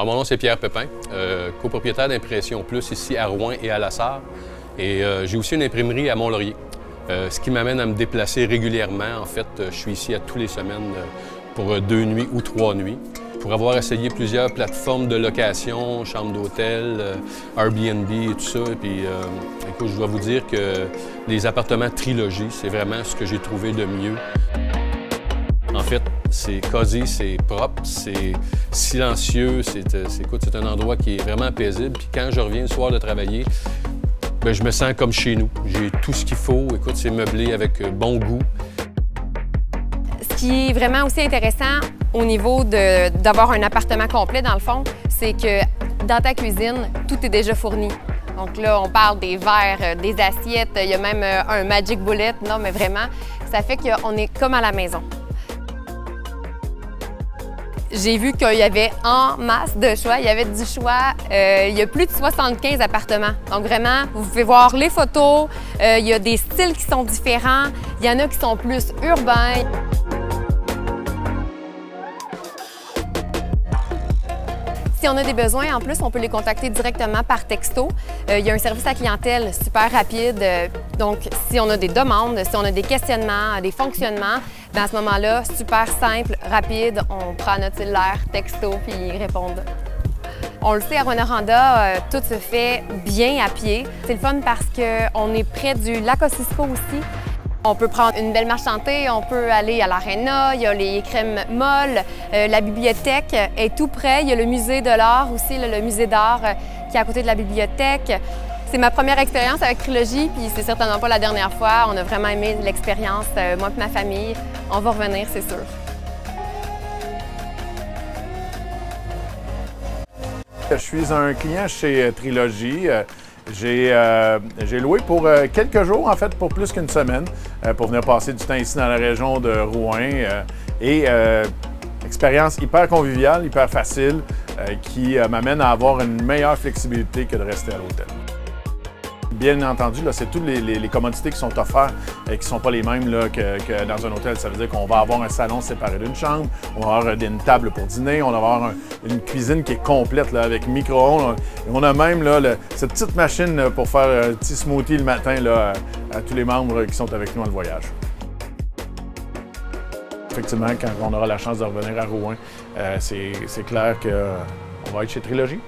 Alors, mon nom, c'est Pierre Pépin, copropriétaire d'Impression Plus ici à Rouen et à La Sarre. Et j'ai aussi une imprimerie à Mont-Laurier, ce qui m'amène à me déplacer régulièrement. En fait, je suis ici à tous les semaines pour 2 nuits ou 3 nuits. Pour avoir essayé plusieurs plateformes de location, chambres d'hôtel, Airbnb et tout ça. Et puis, écoute, je dois vous dire que les appartements Trilogie, c'est vraiment ce que j'ai trouvé de mieux. En fait, c'est cosy, c'est propre, c'est silencieux, c'est un endroit qui est vraiment paisible. Puis quand je reviens le soir de travailler, bien, je me sens comme chez nous. J'ai tout ce qu'il faut. Écoute, c'est meublé avec bon goût. Ce qui est vraiment aussi intéressant au niveau d'avoir un appartement complet, dans le fond, c'est que dans ta cuisine, tout est déjà fourni. Donc là, on parle des verres, des assiettes, il y a même un Magic Bullet. Non, mais vraiment, ça fait qu'on est comme à la maison. J'ai vu qu'il y avait en masse de choix, il y avait du choix. Il y a plus de 75 appartements. Donc vraiment, vous pouvez voir les photos, il y a des styles qui sont différents, il y en a qui sont plus urbains. Si on a des besoins, en plus, on peut les contacter directement par texto. Il y a un service à clientèle super rapide. Donc, si on a des demandes, si on a des questionnements, des fonctionnements, bien à ce moment-là, super simple, rapide, on prend notre cellulaire, texto, puis ils répondent. On le sait, à Rouyn-Noranda, tout se fait bien à pied. C'est le fun parce qu'on est près du lac Ossisco aussi. On peut prendre une belle marche chantée, on peut aller à l'aréna, il y a les crèmes molles, la bibliothèque est tout près. Il y a le musée de l'art aussi, le musée d'art qui est à côté de la bibliothèque. C'est ma première expérience avec Trilogie, puis c'est certainement pas la dernière fois. On a vraiment aimé l'expérience, moi et ma famille. On va revenir, c'est sûr. Je suis un client chez Trilogie. J'ai loué pour quelques jours, en fait, pour plus qu'une semaine, pour venir passer du temps ici dans la région de Rouen. Expérience hyper conviviale, hyper facile, qui m'amène à avoir une meilleure flexibilité que de rester à l'hôtel. Bien entendu, c'est toutes les commodités qui sont offertes et qui ne sont pas les mêmes là, que dans un hôtel. Ça veut dire qu'on va avoir un salon séparé d'une chambre, on va avoir une table pour dîner, on va avoir une cuisine qui est complète là, avec micro-ondes. On a même là, cette petite machine là, pour faire un petit smoothie le matin là, à tous les membres qui sont avec nous dans le voyage. Effectivement, quand on aura la chance de revenir à Rouen, c'est clair qu'on va être chez Trilogie.